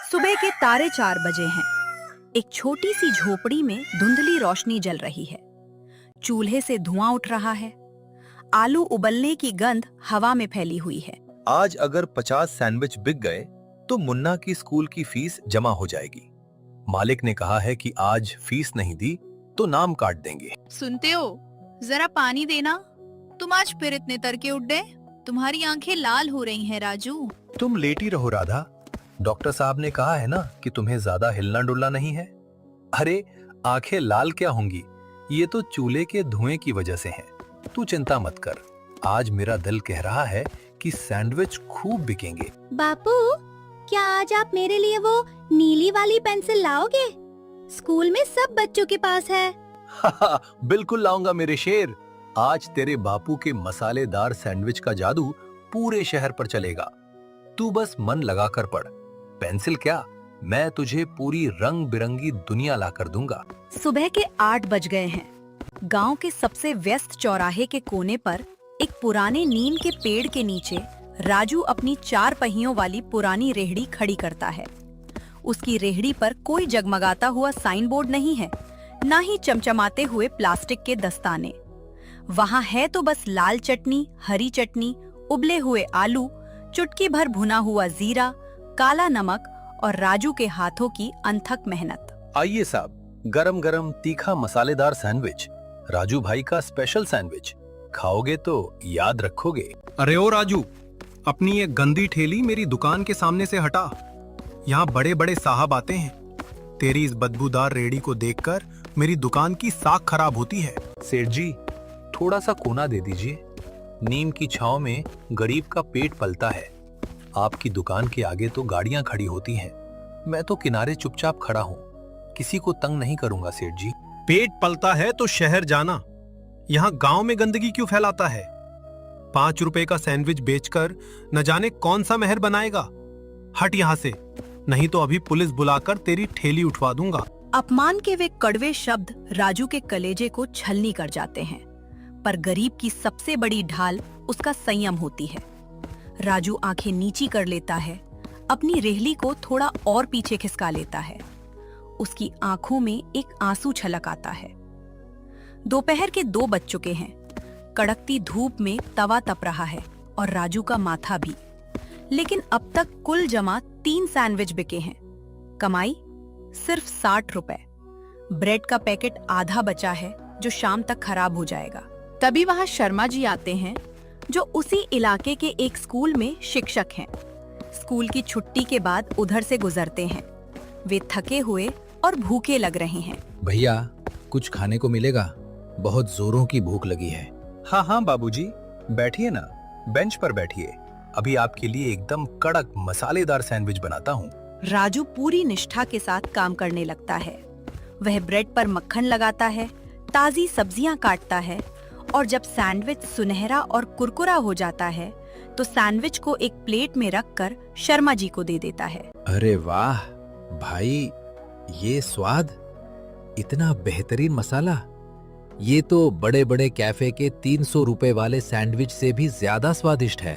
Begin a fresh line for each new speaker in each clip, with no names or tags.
सुबह के तारे 4 बजे हैं। एक छोटी सी झोपड़ी में धुंधली रोशनी जल रही है। चूल्हे से धुआं उठ रहा है। आलू उबलने की गंध हवा में फैली हुई है।
आज अगर 50 सैंडविच बिक गए तो मुन्ना की स्कूल की फीस जमा हो जाएगी। मालिक ने कहा है कि आज फीस नहीं दी तो नाम काट देंगे।
सुनते हो, जरा पानी देना। तुम आज फिर इतने तरके उठ गए। तुम्हारी आंखें लाल हो रही हैं राजू।
तुम लेटी रहो राधा। डॉक्टर साहब ने कहा है ना कि तुम्हें ज्यादा हिलना डुलना नहीं है। अरे आंखें लाल क्या होंगी, ये तो चूल्हे के धुएं की वजह से है। तू चिंता मत कर। आज मेरा दिल कह रहा है कि सैंडविच खूब बिकेंगे।
बापू, क्या आज आप मेरे लिए वो नीली वाली पेंसिल लाओगे? स्कूल में सब बच्चों के पास है।
बिल्कुल लाऊंगा मेरे शेर। आज तेरे बापू के मसालेदार सैंडविच का जादू पूरे शहर पर चलेगा। तू बस मन लगाकर पढ़। पेंसिल क्या, मैं तुझे पूरी रंग बिरंगी दुनिया ला कर दूंगा।
सुबह के 8 बज गए हैं। गांव के सबसे व्यस्त चौराहे के कोने पर एक पुराने नीम के पेड़ के नीचे राजू अपनी 4 पहियों वाली पुरानी रेहड़ी खड़ी करता है। उसकी रेहड़ी पर कोई जगमगाता हुआ साइन बोर्ड नहीं है, ना ही चमचमाते हुए प्लास्टिक के दस्ताने। वहाँ है तो बस लाल चटनी, हरी चटनी, उबले हुए आलू, चुटकी भर भुना हुआ जीरा, काला नमक और राजू के हाथों की अनथक मेहनत।
आइए साहब, गरम गरम तीखा मसालेदार सैंडविच, राजू भाई का स्पेशल सैंडविच। खाओगे तो याद रखोगे।
अरे ओ राजू, अपनी ये गंदी ठेली मेरी दुकान के सामने से हटा। यहाँ बड़े बड़े साहब आते हैं। तेरी इस बदबूदार रेहड़ी को देखकर मेरी दुकान की साख खराब होती है।
सेठ जी, थोड़ा सा कोना दे दीजिए। नीम की छांव में गरीब का पेट पलता है। आपकी दुकान के आगे तो गाड़ियां खड़ी होती हैं। मैं तो किनारे चुपचाप खड़ा हूँ। किसी को तंग नहीं करूंगा सेठ जी।
पेट पलता है तो शहर जाना। यहाँ गांव में गंदगी क्यों फैलाता है? 5 रुपए का सैंडविच बेचकर न जाने कौन सा महल बनाएगा। हट यहाँ से, नहीं तो अभी पुलिस बुलाकर तेरी ठेली उठवा दूंगा।
अपमान के वे कड़वे शब्द राजू के कलेजे को छलनी कर जाते हैं, पर गरीब की सबसे बड़ी ढाल उसका संयम होती है। राजू आंखें नीची कर लेता है, अपनी रेहली को थोड़ा और पीछे खिसका लेता है। उसकी आंखों में एक आंसू छलक आता है। दोपहर के 2 बज चुके हैं। कड़कती धूप में तवा तप रहा है और राजू का माथा भी। लेकिन अब तक कुल जमा 3 सैंडविच बिके हैं। कमाई सिर्फ 60 रुपए। ब्रेड का पैकेट आधा बचा है जो शाम तक खराब हो जाएगा।
तभी वहाँ शर्मा जी आते हैं,
जो उसी इलाके के एक स्कूल में शिक्षक हैं। स्कूल की छुट्टी के बाद उधर से गुजरते हैं। वे थके हुए और भूखे लग रहे हैं।
भैया, कुछ खाने को मिलेगा? बहुत जोरों की भूख लगी है।
हाँ हाँ बाबूजी, बैठिए ना, बेंच पर बैठिए। अभी आपके लिए एकदम कड़क मसालेदार सैंडविच बनाता हूँ।
राजू पूरी निष्ठा के साथ काम करने लगता है। वह ब्रेड पर मक्खन लगाता है, ताजी सब्जियां काटता है और जब सैंडविच सुनहरा और कुरकुरा हो जाता है तो सैंडविच को एक प्लेट में रखकर शर्मा जी को दे देता है।
अरे वाह भाई, ये स्वाद, इतना बेहतरीन मसाला। ये तो बड़े बड़े कैफे के 300 रुपए वाले सैंडविच से भी ज्यादा स्वादिष्ट है।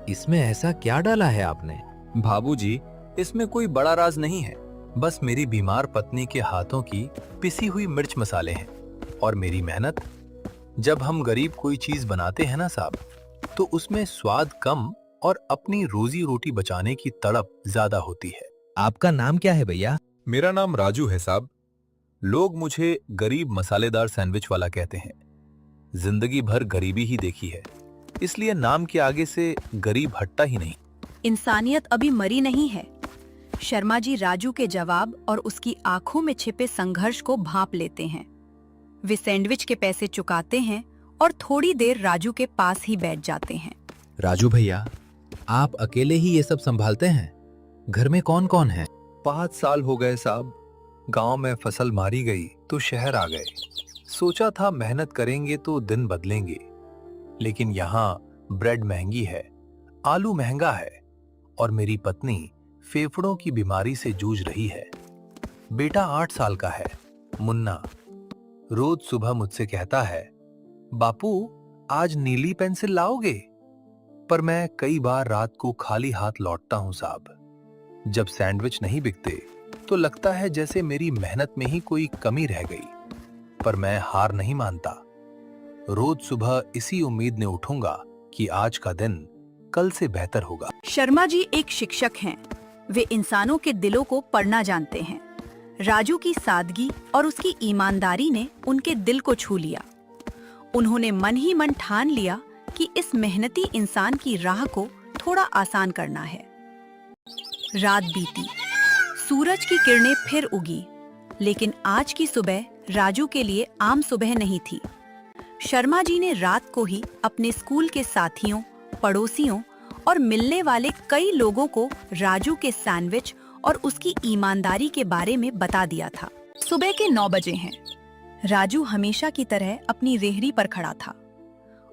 इसमें ऐसा क्या डाला है आपने?
बाबूजी, इसमें कोई बड़ा राज नहीं है। बस मेरी बीमार पत्नी के हाथों की पिसी हुई मिर्च मसाले हैं और मेरी मेहनत। जब हम गरीब कोई चीज बनाते हैं ना साहब, तो उसमें स्वाद कम और अपनी रोजी रोटी बचाने की तड़प ज्यादा होती है।
आपका नाम क्या है भैया?
मेरा नाम राजू है साहब। लोग मुझे गरीब मसालेदार सैंडविच वाला कहते हैं। जिंदगी भर गरीबी ही देखी है, इसलिए नाम के आगे से गरीब हटता ही नहीं।
इंसानियत अभी मरी नहीं है। शर्मा जी राजू के जवाब और उसकी आंखों में छिपे संघर्ष को भांप लेते हैं। वे सैंडविच के पैसे चुकाते हैं और थोड़ी देर राजू के पास ही बैठ जाते हैं।
राजू भैया, आप अकेले ही ये सब संभालते हैं? घर में कौन कौन है?
5 साल हो गए साहब। गांव में फसल मारी गई तो शहर आ गए। सोचा था मेहनत करेंगे तो दिन बदलेंगे, लेकिन यहाँ ब्रेड महंगी है, आलू महंगा है और मेरी पत्नी फेफड़ों की बीमारी से जूझ रही है। बेटा 8 साल का है, मुन्ना, रोज सुबह मुझसे कहता है, बापू आज नीली पेंसिल लाओगे? पर मैं कई बार रात को खाली हाथ लौटता हूं साहब। जब सैंडविच नहीं बिकते तो लगता है जैसे मेरी मेहनत में ही कोई कमी रह गई, पर मैं हार नहीं मानता। रोज सुबह इसी उम्मीद ने उठूंगा कि आज का दिन कल से बेहतर होगा।
शर्मा जी एक शिक्षक हैं। वे इंसानों के दिलों को पढ़ना जानते हैं। राजू की सादगी और उसकी ईमानदारी ने उनके दिल को छू लिया। उन्होंने मन ही मन ठान लिया कि इस मेहनती इंसान की राह को थोड़ा आसान करना है। रात बीती, सूरज की किरणें फिर उगी, लेकिन आज की सुबह राजू के लिए आम सुबह नहीं थी। शर्मा जी ने रात को ही अपने स्कूल के साथियों, पड़ोसियों और मिलने वाले कई लोगों को राजू के सैंडविच और उसकी ईमानदारी के बारे में बता दिया था। सुबह के 9 बजे हैं। राजू हमेशा की तरह अपनी रेहड़ी पर खड़ा था।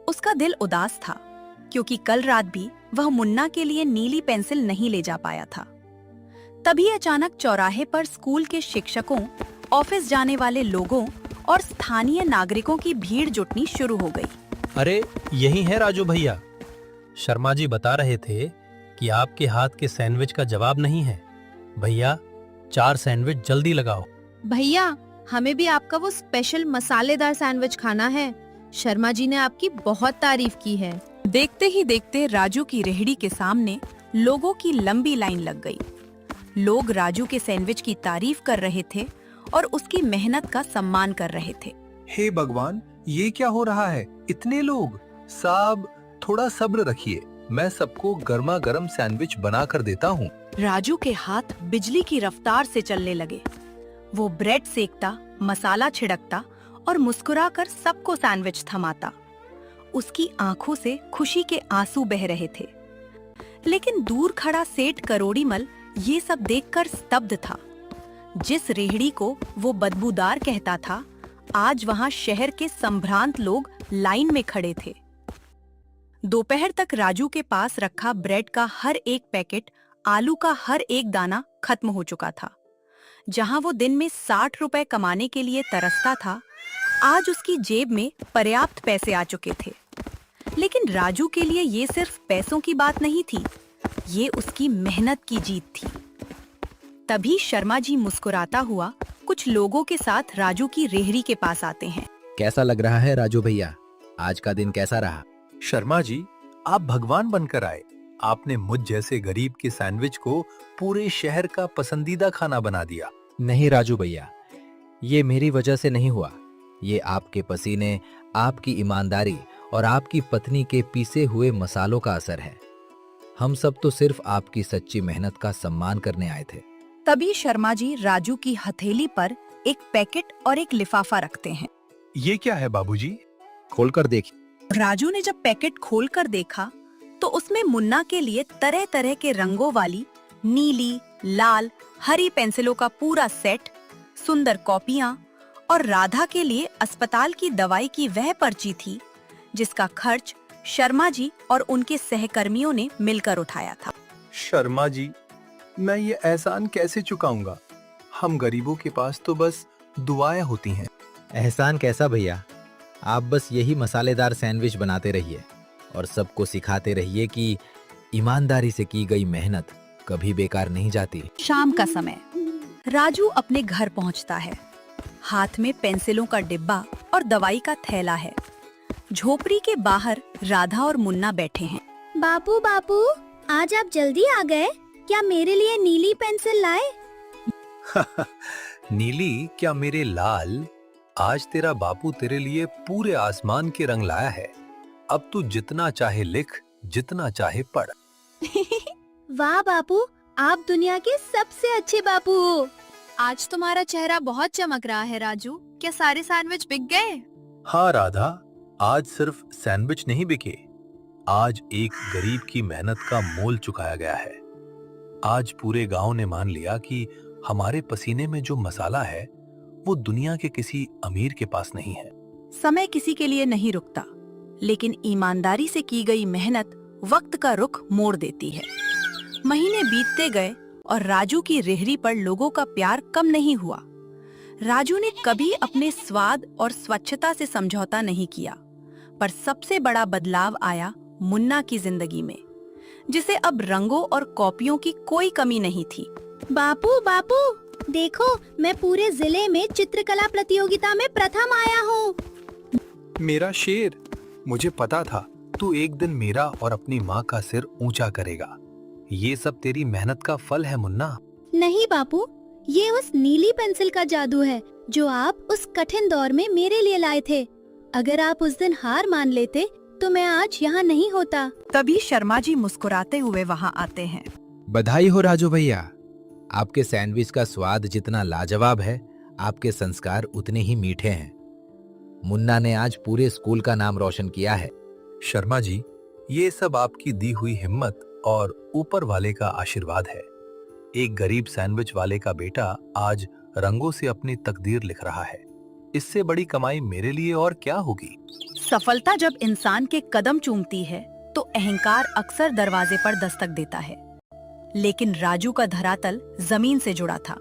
उसका दिल उदास था क्योंकि कल रात भी वह मुन्ना के लिए नीली पेंसिल नहीं ले जा पाया था। तभी अचानक चौराहे पर स्कूल के शिक्षकों, ऑफिस जाने वाले लोगों और स्थानीय नागरिकों की भीड़ जुटनी शुरू हो गई।
अरे यही है राजू भैया। शर्मा जी बता रहे थे कि आपके हाथ के सैंडविच का जवाब नहीं है। भैया 4 सैंडविच जल्दी लगाओ।
भैया हमें भी आपका वो स्पेशल मसालेदार सैंडविच खाना है। शर्मा जी ने आपकी बहुत तारीफ की है।
देखते ही देखते राजू की रेहड़ी के सामने लोगों की लंबी लाइन लग गई। लोग राजू के सैंडविच की तारीफ कर रहे थे और उसकी मेहनत का सम्मान कर रहे थे।
हे भगवान, ये क्या हो रहा है? इतने लोग! साहब थोड़ा सब्र रखिए, मैं सबको गर्मा गर्म सैंडविच बना कर देता हूँ।
राजू के हाथ बिजली की रफ्तार से चलने लगे। वो ब्रेड सेकता, मसाला छिड़कता और मुस्कुराकर सबको सैंडविच थमाता। उसकी आंखों से खुशी के आंसू बह रहे थे। लेकिन दूर खड़ा सेठ करोड़ीमल ये सब देखकर स्तब्ध था। जिस रेहड़ी को वो बदबूदार कहता था, आज वहां शहर के संभ्रांत लोग लाइन में खड़े थे। दोपहर तक राजू के पास रखा ब्रेड का हर एक पैकेट, आलू का हर एक दाना खत्म हो चुका था। जहां वो दिन में 60 रुपए कमाने के लिए तरसता था, आज उसकी जेब में पर्याप्त पैसे आ चुके थे। लेकिन राजू के लिए ये सिर्फ पैसों की बात नहीं थी, ये उसकी मेहनत की जीत थी। तभी शर्मा जी मुस्कुराता हुआ कुछ लोगों के साथ राजू की रेहड़ी के पास आते हैं।
कैसा लग रहा है राजू भैया? आज का दिन कैसा रहा?
शर्मा जी, आप भगवान बनकर आए। आपने मुझ जैसे गरीब के सैंडविच को पूरे शहर का पसंदीदा खाना बना दिया।
नहीं राजू भैया, ये मेरी वजह से नहीं हुआ। ये आपके पसीने, आपकी ईमानदारी और आपकी पत्नी के पीसे हुए मसालों का असर है। हम सब तो सिर्फ आपकी सच्ची मेहनत का सम्मान करने आए थे।
तभी शर्मा जी राजू की हथेली पर एक पैकेट और एक लिफाफा रखते हैं।
ये क्या है बाबूजी?
खोलकर देखिए।
राजू ने जब पैकेट खोलकर देखा तो उसमें मुन्ना के लिए तरह तरह के रंगों वाली नीली, लाल, हरी पेंसिलों का पूरा सेट, सुंदर कॉपियां और राधा के लिए अस्पताल की दवाई की वह पर्ची थी जिसका खर्च शर्मा जी और उनके सहकर्मियों ने मिलकर उठाया था।
शर्मा जी, मैं ये एहसान कैसे चुकाऊंगा? हम गरीबों के पास तो बस दुआएं होती हैं।
एहसान कैसा भैया? आप बस यही मसालेदार सैंडविच बनाते रहिए और सबको सिखाते रहिए कि ईमानदारी से की गई मेहनत कभी बेकार नहीं जाती।
शाम का समय, राजू अपने घर पहुंचता है। हाथ में पेंसिलों का डिब्बा और दवाई का थैला है। झोपड़ी के बाहर राधा और मुन्ना बैठे हैं।
बापू बापू, आज आप जल्दी आ गए। क्या मेरे लिए नीली पेंसिल लाए?
नीली क्या मेरे लाल? आज तेरा बापू तेरे लिए पूरे आसमान के रंग लाया है। अब तू जितना चाहे लिख, जितना चाहे पढ़।
वाह बापू, आप दुनिया के सबसे अच्छे बापू हो।
आज तुम्हारा चेहरा बहुत चमक रहा है राजू। क्या सारे सैंडविच बिक गए?
हाँ राधा, आज सिर्फ सैंडविच नहीं बिके, आज एक गरीब की मेहनत का मोल चुकाया गया है। आज पूरे गांव ने मान लिया कि हमारे पसीने में जो मसाला है वो दुनिया के किसी अमीर के पास नहीं है।
समय किसी के लिए नहीं रुकता, लेकिन ईमानदारी से की गई मेहनत वक्त का रुख मोड़ देती है। महीने बीतते गए और राजू की रेहड़ी पर लोगों का प्यार कम नहीं हुआ। राजू ने कभी अपने स्वाद और स्वच्छता से समझौता नहीं किया, पर सबसे बड़ा बदलाव आया मुन्ना की जिंदगी में। जिसे अब रंगों और कॉपियों की कोई कमी नहीं थी।
बापू बापू, देखो मैं पूरे जिले में चित्रकला प्रतियोगिता में प्रथम आया हूँ।
मेरा शेर, मुझे पता था तू एक दिन मेरा और अपनी माँ का सिर ऊंचा करेगा। ये सब तेरी मेहनत का फल है मुन्ना।
नहीं बापू, ये उस नीली पेंसिल का जादू है जो आप उस कठिन दौर में मेरे लिए लाए थे। अगर आप उस दिन हार मान लेते तो मैं आज यहाँ नहीं होता।
तभी शर्मा जी मुस्कुराते हुए वहाँ आते हैं।
बधाई हो राजू भैया, आपके सैंडविच का स्वाद जितना लाजवाब है, आपके संस्कार उतने ही मीठे हैं। मुन्ना ने आज पूरे स्कूल का नाम रोशन किया है।
शर्मा जी, ये सब आपकी दी हुई हिम्मत और ऊपर वाले का आशीर्वाद है। एक गरीब सैंडविच वाले का बेटा आज रंगों से अपनी तकदीर लिख रहा है। इससे बड़ी कमाई मेरे लिए और क्या होगी।
सफलता जब इंसान के कदम चूमती है तो अहंकार अक्सर दरवाजे पर दस्तक देता है। लेकिन राजू का धरातल जमीन से जुड़ा था।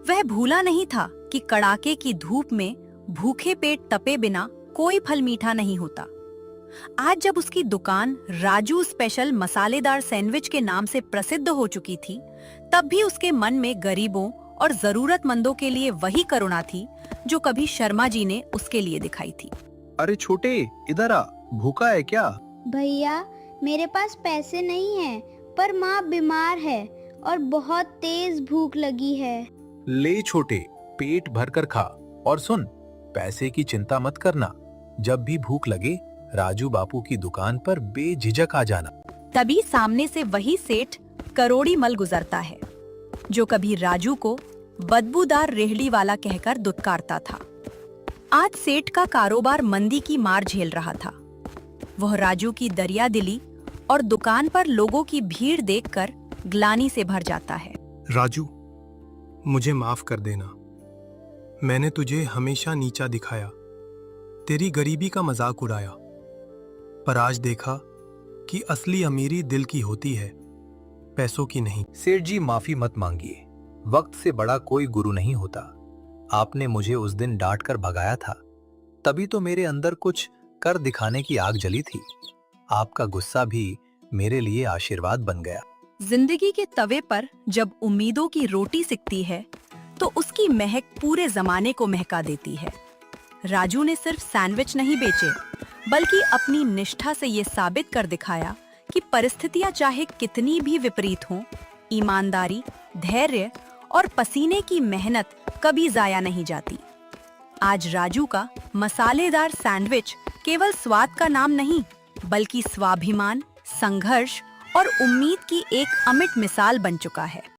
वह भूला नहीं था कि कड़ाके की धूप में भूखे पेट तपे बिना कोई फल मीठा नहीं होता। आज जब उसकी दुकान राजू स्पेशल मसालेदार सैंडविच के नाम से प्रसिद्ध हो चुकी थी, तब भी उसके मन में गरीबों और जरूरतमंदों के लिए वही करुणा थी जो कभी शर्मा जी ने उसके लिए दिखाई थी।
अरे छोटे, इधर आ, भूखा है क्या?
भैया, मेरे पास पैसे नहीं हैं, पर माँ बीमार है और बहुत तेज भूख लगी है।
ले छोटे, पेट भर कर खा। और सुन, पैसे की चिंता मत करना। जब भी भूख लगे राजू बापू की दुकान पर बेझिझक आ जाना।
तभी सामने से वही सेठ करोड़ी मल गुजरता है, जो कभी राजू को बदबूदार रेहड़ी वाला कहकर दुत्कारता था। आज सेठ का कारोबार मंदी की मार झेल रहा था। वह राजू की दरियादिली और दुकान पर लोगों की भीड़ देखकर ग्लानि से भर जाता है।
राजू, मुझे माफ कर देना। मैंने तुझे हमेशा नीचा दिखाया, तेरी गरीबी का मजाक उड़ाया। पर आज देखा कि असली अमीरी दिल की होती है, पैसों की नहीं।
सेठ जी, माफी मत मांगिए। वक्त से बड़ा कोई गुरु नहीं होता। आपने मुझे उस दिन डांट कर भगाया था, तभी तो मेरे अंदर कुछ कर दिखाने की आग जली थी। आपका गुस्सा भी मेरे लिए आशीर्वाद बन गया।
जिंदगी के तवे पर जब उम्मीदों की रोटी सिकती है तो उसकी महक पूरे जमाने को महका देती है। राजू ने सिर्फ सैंडविच नहीं बेचे, बल्कि अपनी निष्ठा से ये साबित कर दिखाया कि परिस्थितियां चाहे कितनी भी विपरीत हों, ईमानदारी, धैर्य और पसीने की मेहनत कभी जाया नहीं जाती। आज राजू का मसालेदार सैंडविच केवल स्वाद का नाम नहीं, बल्कि स्वाभिमान, संघर्ष और उम्मीद की एक अमिट मिसाल बन चुका है।